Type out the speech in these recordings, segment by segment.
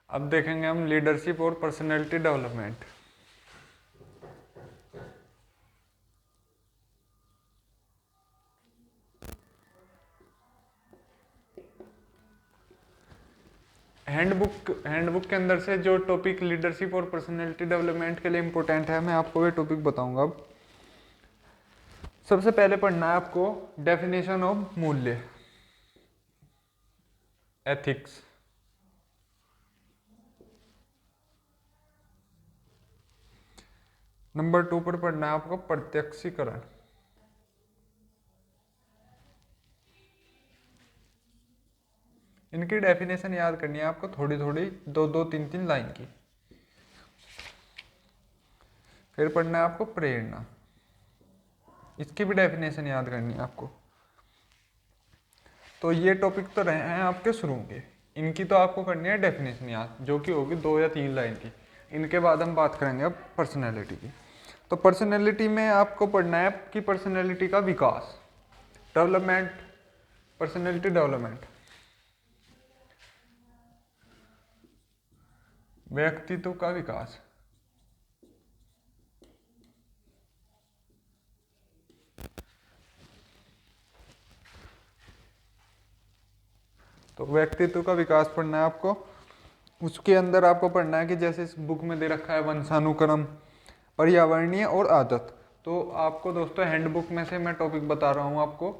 अब देखेंगे हम लीडरशिप और पर्सनैलिटी डेवलपमेंट। हैंडबुक के अंदर से जो टॉपिक लीडरशिप और पर्सनैलिटी डेवलपमेंट के लिए इंपॉर्टेंट है, मैं आपको ये टॉपिक बताऊंगा। अब सबसे पहले पढ़ना है आपको डेफिनेशन ऑफ मूल्य, एथिक्स। नंबर 2 पर पढ़ना है आपको प्रत्यक्षीकरण। इनकी डेफिनेशन याद करनी है आपको, थोड़ी थोड़ी, दो दो तीन तीन लाइन की। फिर पढ़ना है आपको प्रेरणा, इसकी भी डेफिनेशन याद करनी है आपको। तो ये टॉपिक तो रहे हैं आपके शुरू के, इनकी तो आपको करनी है डेफिनेशन याद, जो कि होगी 2 या 3 लाइन की। इनके बाद हम बात करेंगे अब पर्सनैलिटी की। तो पर्सनैलिटी में आपको पढ़ना है कि पर्सनैलिटी का विकास, डेवलपमेंट, पर्सनैलिटी डेवलपमेंट, व्यक्तित्व का विकास। तो व्यक्तित्व का विकास पढ़ना है आपको। उसके अंदर आपको पढ़ना है कि जैसे इस बुक में दे रखा है वंशानुक्रम, पर्यावरणीय और आदत। तो आपको दोस्तों हैंडबुक में से मैं टॉपिक बता रहा हूँ आपको,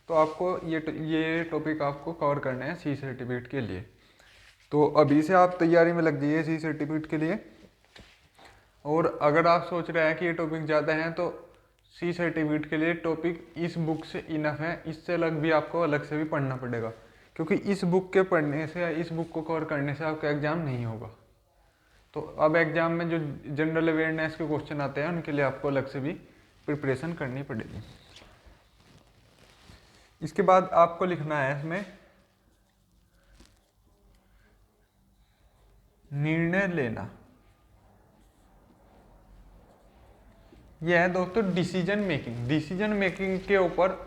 तो आपको ये टॉपिक आपको कवर करने हैं सी सर्टिफिकेट के लिए। तो अभी से आप तैयारी में लग जाइए सी सर्टिफिकेट के लिए। और अगर आप सोच रहे हैं कि ये टॉपिक ज़्यादा हैं, तो सी सर्टिफिकेट के लिए टॉपिक इस बुक से इनफ है, इससे अलग भी आपको अलग से भी पढ़ना पड़ेगा, क्योंकि इस बुक के पढ़ने से, इस बुक को कवर करने से आपका एग्ज़ाम नहीं होगा। तो अब एग्ज़ाम में जो जनरल अवेयरनेस के क्वेश्चन आते हैं, उनके लिए आपको अलग से भी प्रिपरेशन करनी पड़ेगी। इसके बाद आपको लिखना है इसमें निर्णय लेना। यह है दोस्तों डिसीजन मेकिंग। डिसीजन मेकिंग के ऊपर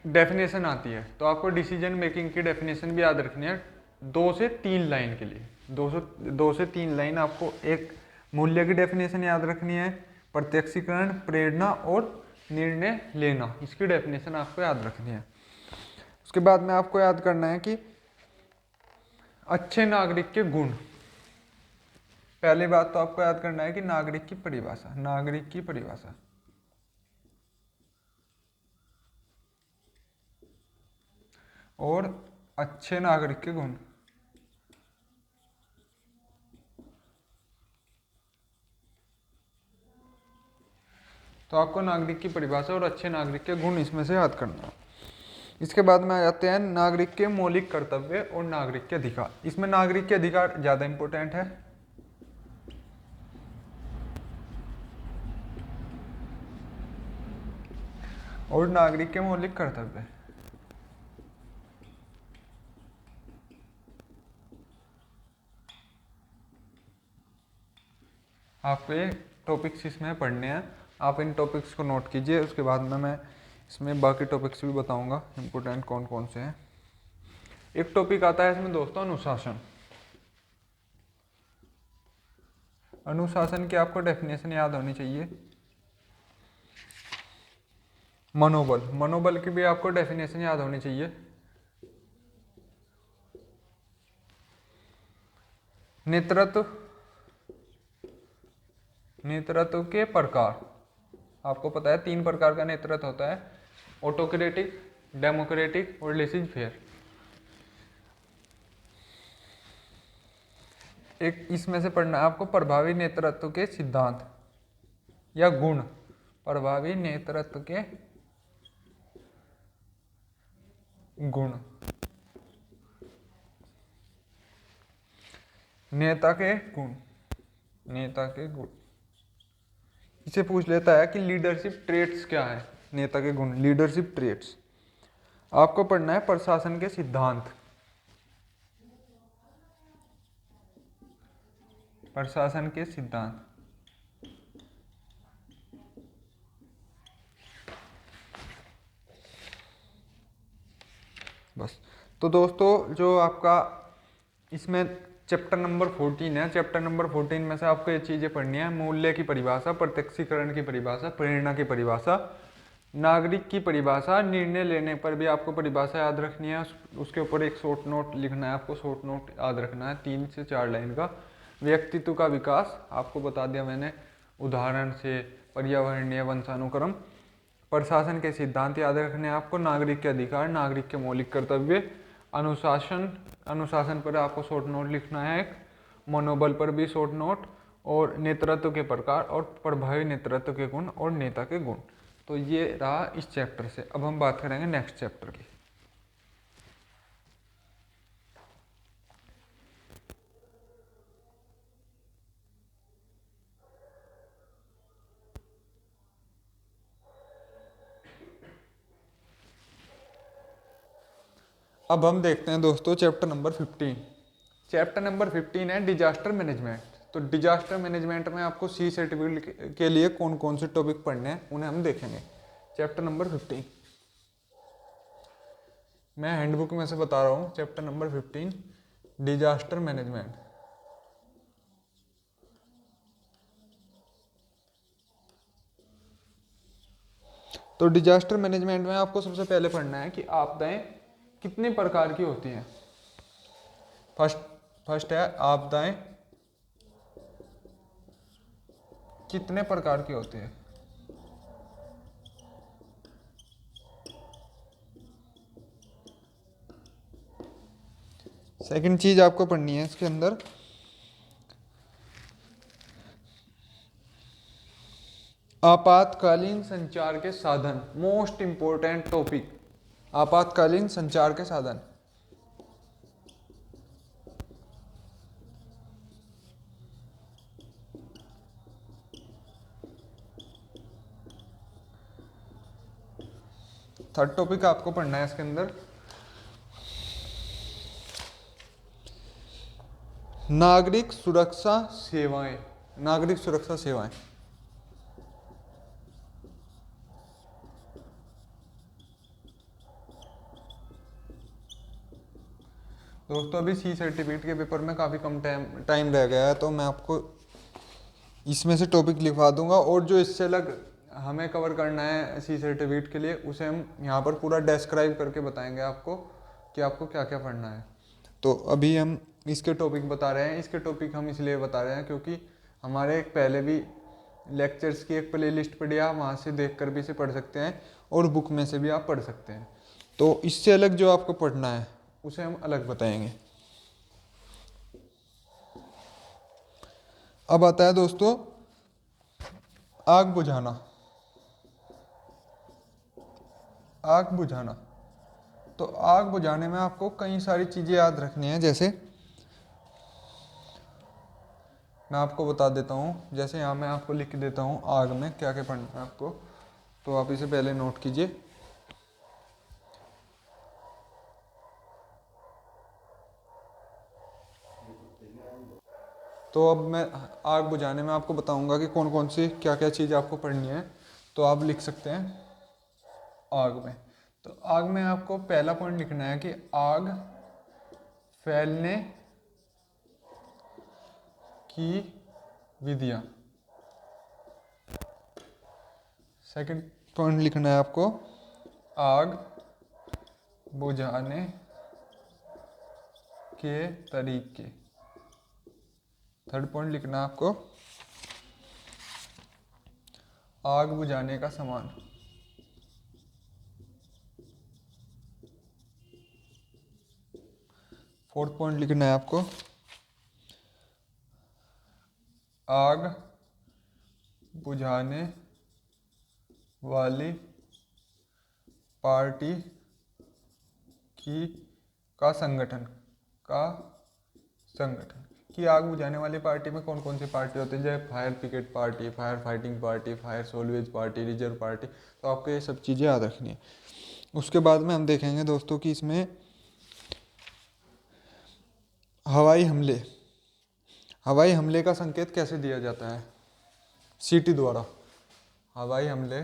डेफिनेशन आती है, तो आपको डिसीजन मेकिंग की डेफिनेशन भी याद रखनी है 2 से 3 लाइन के लिए। 2 से 3 लाइन आपको एक मूल्य की डेफिनेशन याद रखनी है, प्रत्यक्षीकरण, प्रेरणा और निर्णय लेना, इसकी डेफिनेशन आपको याद रखनी है। उसके बाद में आपको याद करना है कि अच्छे नागरिक के गुण। पहली बात तो आपको याद करना है कि नागरिक की परिभाषा, नागरिक की परिभाषा। और अच्छे नागरिक के गुण। तो आपको नागरिक की परिभाषा और अच्छे नागरिक के गुण इसमें से याद करना है। इसके बाद में आ जाते हैं नागरिक के मौलिक कर्तव्य और नागरिक के अधिकार। इसमें नागरिक के अधिकार ज़्यादा इंपॉर्टेंट है। और नागरिक के मौलिक कर्तव्य, आपको ये टॉपिक्स इसमें पढ़ने हैं, आप इन टॉपिक्स को नोट कीजिए। उसके बाद में मैं इसमें बाकी टॉपिक्स भी बताऊंगा इंपॉर्टेंट कौन कौन से हैं। एक टॉपिक आता है इसमें दोस्तों अनुशासन। अनुशासन की आपको डेफिनेशन याद होनी चाहिए। मनोबल, मनोबल की भी आपको डेफिनेशन याद होनी चाहिए। नेतृत्व, नेतृत्व के प्रकार, आपको पता है 3 प्रकार का नेतृत्व होता है, ऑटोक्रेटिक, डेमोक्रेटिक और लेसिज फेयर। एक इसमें से पढ़ना है आपको प्रभावी नेतृत्व के सिद्धांत या गुण, प्रभावी नेतृत्व के गुण, नेता के गुण, नेता के गुण। इसे पूछ लेता है कि लीडरशिप ट्रेट्स क्या है, नेता के गुण, लीडरशिप ट्रेट्स। आपको पढ़ना है प्रशासन के सिद्धांत, प्रशासन के सिद्धांत। बस। तो दोस्तों जो आपका इसमें चैप्टर नंबर 14 है। चैप्टर नंबर 14 में से आपको ये चीज़ें पढ़नी है। मूल्य की परिभाषा, प्रत्यक्षीकरण की परिभाषा, प्रेरणा की परिभाषा, नागरिक की परिभाषा, निर्णय लेने पर भी आपको परिभाषा याद रखनी है। उसके ऊपर एक शॉर्ट नोट लिखना है आपको, शॉर्ट नोट याद रखना है 3 से 4 लाइन का। व्यक्तित्व का विकास आपको बता दिया मैंने उदाहरण से, पर्यावरणीय वंशानुक्रम। प्रशासन के सिद्धांत याद रखने हैं आपको, नागरिक के अधिकार, नागरिक के मौलिक कर्तव्य, अनुशासन, अनुशासन पर आपको शॉर्ट नोट लिखना है एक, मनोबल पर भी शॉर्ट नोट, और नेतृत्व के प्रकार और प्रभावी नेतृत्व के गुण और नेता के गुण। तो ये रहा इस चैप्टर से। अब हम बात करेंगे नेक्स्ट चैप्टर की। अब हम देखते हैं दोस्तों चैप्टर नंबर 15। चैप्टर नंबर 15 है डिजास्टर मैनेजमेंट। तो डिजास्टर मैनेजमेंट में आपको सी सर्टिफिकेट के लिए कौन कौन से टॉपिक पढ़ने हैं उन्हें हम देखेंगे। चैप्टर नंबर 15 मैं हैंडबुक में से बता रहा हूँ। Chapter number 15 disaster management. तो डिजास्टर मैनेजमेंट में आपको सबसे पहले पढ़ना है कि आपदाएं कितने प्रकार की होती हैं। फर्स्ट है आपदाएं कितने प्रकार की होती है। सेकंड चीज आपको पढ़नी है इसके अंदर, आपातकालीन संचार के साधन। मोस्ट इंपॉर्टेंट टॉपिक, आपातकालीन संचार के साधन। थर्ड टॉपिक आपको पढ़ना है इसके अंदर, नागरिक सुरक्षा सेवाएं। नागरिक सुरक्षा सेवाएं। दोस्तों अभी सी सर्टिफिकेट के पेपर में काफ़ी कम टाइम रह गया है, तो मैं आपको इसमें से टॉपिक लिखवा दूंगा, और जो इससे अलग हमें कवर करना है सी सर्टिफिकेट के लिए उसे हम यहाँ पर पूरा डिस्क्राइब करके बताएंगे आपको कि आपको क्या क्या पढ़ना है। तो अभी हम इसके टॉपिक बता रहे हैं। इसके टॉपिक हम इसलिए बता रहे हैं क्योंकि हमारे एक पहले भी लेक्चर्स की एक प्ले लिस्ट पड़ी है, आप वहाँ से देख कर भी इसे पढ़ सकते हैं और बुक में से भी आप पढ़ सकते हैं। तो इससे अलग जो आपको पढ़ना है उसे हम अलग बताएंगे। अब आता है दोस्तों आग बुझाना। आग बुझाना, तो आग बुझाने में आपको कई सारी चीज़ें याद रखनी है। जैसे मैं आपको बता देता हूँ, जैसे यहाँ मैं आपको लिख देता हूँ आग में क्या क्या पढ़ना है आपको, तो आप इसे पहले नोट कीजिए। तो अब मैं आग बुझाने में आपको बताऊंगा कि कौन कौन सी क्या क्या चीज़ आपको पढ़नी है, तो आप लिख सकते हैं आग में। तो आग में आपको पहला पॉइंट लिखना है कि आग फैलने की विधियां। सेकंड पॉइंट लिखना है आपको आग बुझाने के तरीके। थर्ड पॉइंट लिखना है आपको आग बुझाने का सामान। फोर्थ पॉइंट लिखना है आपको आग बुझाने वाली पार्टी की का संगठन कि आग बुझाने वाली पार्टी में कौन कौन सी पार्टी होती है, जैसे fire picket party, fire fighting party, fire salvage party, reserve party. तो आपको ये सब चीज़ें याद रखनी है। उसके बाद में हम देखेंगे दोस्तों कि इसमें हवाई हमले, हवाई हमले का संकेत कैसे दिया जाता है, सीटी द्वारा। हवाई हमले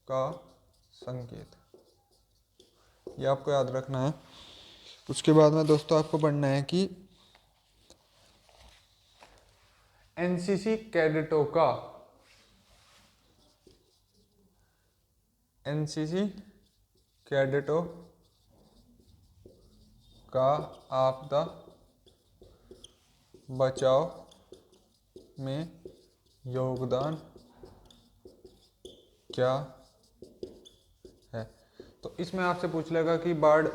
का संकेत, ये आपको याद रखना है। उसके बाद में दोस्तों आपको पढ़ना है कि एनसीसी कैडेटों का आपदा बचाव में योगदान क्या है। तो इसमें आपसे पूछ लेगा कि बाढ़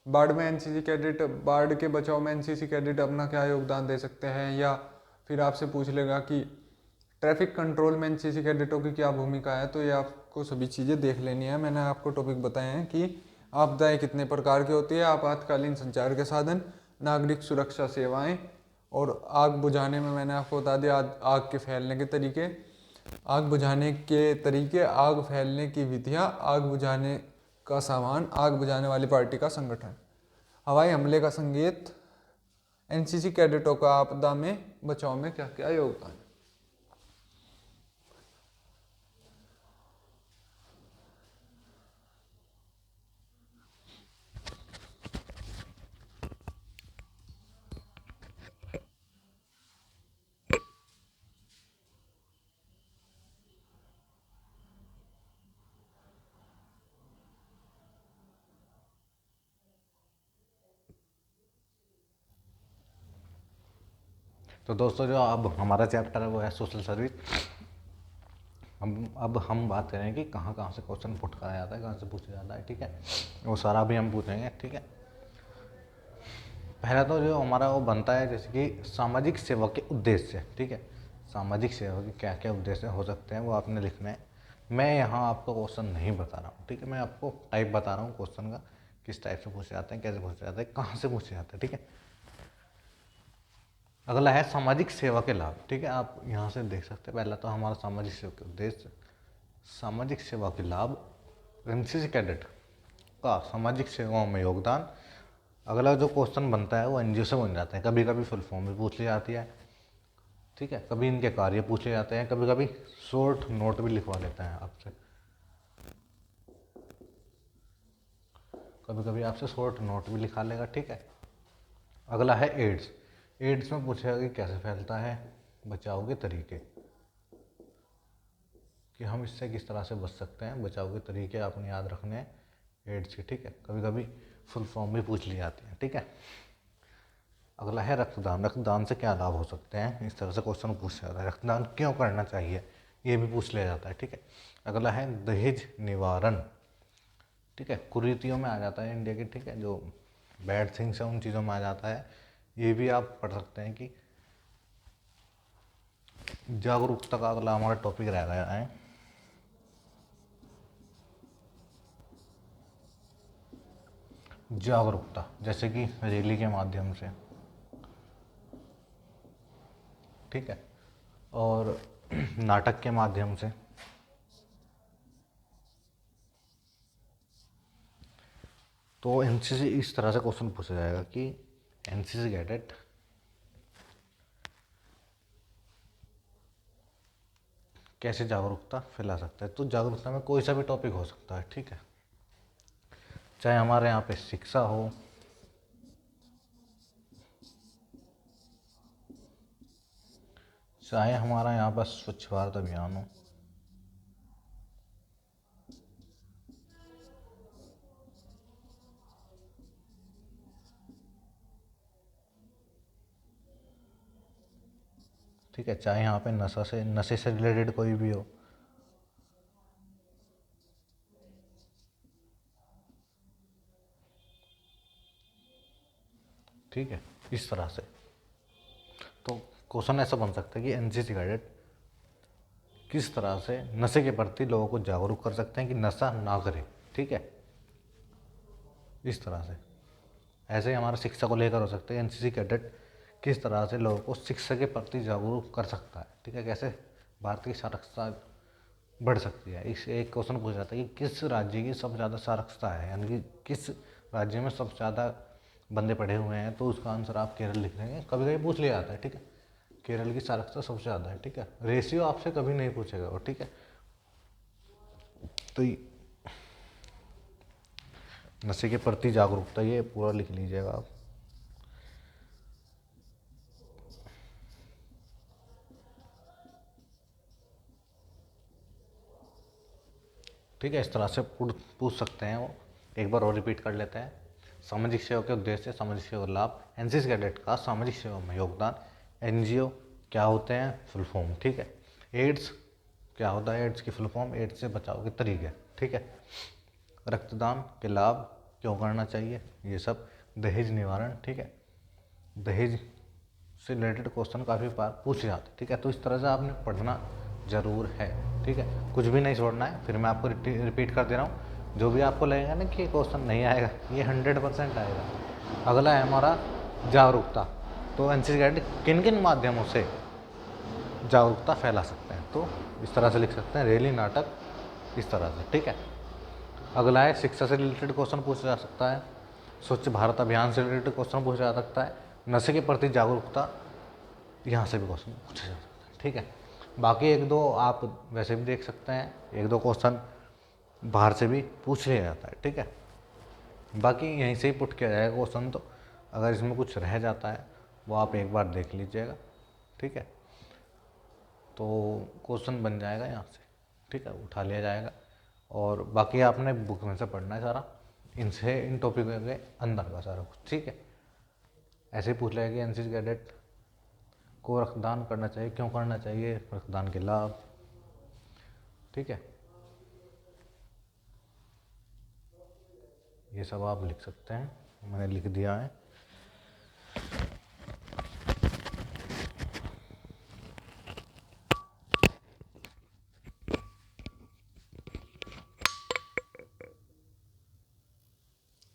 बाढ़ में एनसीसी कैडेट, बाढ़ के बचाव में एनसीसी कैडेट अपना क्या योगदान दे सकते हैं, या फिर आपसे पूछ लेगा कि ट्रैफिक कंट्रोल में एनसीसी कैडेटों की क्या भूमिका है। तो ये आपको सभी चीज़ें देख लेनी है। मैंने आपको टॉपिक बताए हैं कि आपदाएं कितने प्रकार की होती है, आपातकालीन संचार के साधन, नागरिक सुरक्षा सेवाएं, और आग बुझाने में मैंने आपको बता दिया आग के फैलने के तरीके, आग बुझाने के तरीके, आग फैलने की विधियाँ, आग बुझाने का सामान, आग बुझाने वाली पार्टी का संगठन, हवाई हमले का संकेत, एनसीसी कैडेटों का आपदा में बचाव में क्या क्या योगदान। तो दोस्तों जो अब हमारा चैप्टर है वो है सोशल सर्विस। अब हम बात करें कि कहाँ कहाँ से क्वेश्चन पुट करा जाता है, कहाँ से पूछा जाता है, ठीक है। वो सारा भी हम पूछेंगे, ठीक है। पहला तो जो हमारा वो बनता है जैसे कि सामाजिक सेवा के उद्देश्य, ठीक है। सामाजिक सेवा के क्या क्या उद्देश्य हो सकते हैं वो आपने लिखना है। मैं यहाँ आपको क्वेश्चन नहीं बता रहा हूँ, ठीक है। मैं आपको टाइप बता रहा हूँ क्वेश्चन का, किस टाइप से पूछे जाते हैं, कैसे पूछे जाते हैं, कहाँ से पूछे जाते हैं, ठीक है। अगला है सामाजिक सेवा के लाभ, ठीक है। आप यहाँ से देख सकते हैं, पहला तो हमारा सामाजिक सेवा के उद्देश्य, सामाजिक सेवा के लाभ, एनसीसी कैडेट का सामाजिक सेवाओं में योगदान। अगला जो क्वेश्चन बनता है वो एनजीओ से बन जाता है, कभी कभी फुल फॉर्म भी पूछ ली जाती है, ठीक है। कभी इनके कार्य पूछे जाते हैं, कभी कभी शॉर्ट नोट भी लिखवा लेते हैं आपसे, कभी कभी आपसे शॉर्ट नोट भी लिखा लेगा, ठीक है। अगला है एड्स। एड्स में पूछेगा कि कैसे फैलता है, बचाव के तरीके, कि हम इससे किस तरह से बच सकते हैं, बचाव के तरीके आपने याद रखने हैं एड्स के, ठीक है। कभी कभी फुल फॉर्म भी पूछ ली जाती है, ठीक है। अगला है रक्तदान। रक्तदान से क्या लाभ हो सकते हैं, इस तरह से क्वेश्चन पूछ जाता है। रक्तदान क्यों करना चाहिए ये भी पूछ लिया जाता है, ठीक है। अगला है दहेज निवारण, ठीक है। कुरीतियों में आ जाता है इंडिया की, ठीक है। जो बैड थिंग्स है उन चीज़ों में आ जाता है, ये भी आप पढ़ सकते हैं। कि जागरूकता का अगला हमारा टॉपिक रह गया है जागरूकता, जैसे कि रैली के माध्यम से, ठीक है, और नाटक के माध्यम से। तो एनसीसी इस तरह से क्वेश्चन पूछा जाएगा कि एनसीसी कैडेट कैसे जागरूकता फैला सकता है। तो जागरूकता में कोई सा भी टॉपिक हो सकता है, ठीक है। चाहे हमारे यहाँ पे शिक्षा हो, चाहे हमारा यहाँ पर स्वच्छ भारत अभियान हो, ठीक है। चाहे यहाँ पे नशे से रिलेटेड कोई भी हो, ठीक है। इस तरह से तो क्वेश्चन ऐसा बन सकता है कि एनसीसी कैडेट किस तरह से नशे के प्रति लोगों को जागरूक कर सकते हैं कि नशा ना करें, ठीक है। इस तरह से ऐसे ही हमारा शिक्षा को लेकर हो सकता है, एनसीसी कैडेट किस तरह से लोगों को शिक्षा के प्रति जागरूक कर सकता है, ठीक है। कैसे भारत की साक्षरता बढ़ सकती है। इस एक क्वेश्चन पूछा जाता है कि किस राज्य की सबसे ज़्यादा साक्षरता है, यानी कि किस राज्य में सबसे ज़्यादा बंदे पढ़े हुए हैं। तो उसका आंसर आप केरल लिख देंगे, कभी कभी पूछ लिया जाता है, ठीक है। केरल की साक्षरता सबसे ज़्यादा है, ठीक है। रेशियो आपसे कभी नहीं पूछेगा वो, ठीक है। तो नशे के प्रति जागरूकता, ये पूरा लिख लीजिएगा आप। ठीक है, इस तरह से पूछ सकते हैं वो। एक बार और रिपीट कर लेते हैं। सामाजिक सेवा के उद्देश्य, सामाजिक सेवा लाभ, एनसीसी कैडेट का सामाजिक सेवा में योगदान, एनजीओ क्या होते हैं, फुल फॉर्म। ठीक है, एड्स क्या होता है, एड्स की फुल फॉर्म, एड्स से बचाव के तरीके। ठीक है, रक्तदान के लाभ, क्यों करना चाहिए, ये सब। दहेज निवारण, ठीक है, दहेज से रिलेटेड क्वेश्चन काफ़ी बार पूछे जाते हैं। ठीक है, तो इस तरह से आपने पढ़ना ज़रूर है। ठीक है, कुछ भी नहीं छोड़ना है। फिर मैं आपको रिपीट कर दे रहा हूँ, जो भी आपको लगेगा ना कि क्वेश्चन नहीं आएगा, ये 100% आएगा। अगला है हमारा जागरूकता। तो एनसीसी कैडेट किन किन माध्यमों से जागरूकता फैला सकते हैं, तो इस तरह से लिख सकते हैं, रैली, नाटक, इस तरह से। ठीक है, अगला है शिक्षा से रिलेटेड क्वेश्चन पूछा जा सकता है, स्वच्छ भारत अभियान से रिलेटेड क्वेश्चन पूछा जा सकता है, नशे के प्रति जागरूकता, यहाँ से भी क्वेश्चन पूछा जा सकता है। ठीक है, बाकी एक दो आप वैसे भी देख सकते हैं, एक दो क्वेश्चन बाहर से भी पूछ लिया जाता है। ठीक है, बाकी यहीं से ही पुट किया जाएगा क्वेश्चन। तो अगर इसमें कुछ रह जाता है वो आप एक बार देख लीजिएगा। ठीक है, तो क्वेश्चन बन जाएगा यहाँ से। ठीक है, उठा लिया जाएगा। और बाकी आपने बुक में से पढ़ना है सारा, इनसे इन टॉपिकों के अंदर का सारा कुछ। ठीक है, ऐसे ही पूछ लेगा कि एनसीसी कैडेट को रक्तदान करना चाहिए, क्यों करना चाहिए, रक्तदान के लाभ। ठीक है, ये सब आप लिख सकते हैं, मैंने लिख दिया है।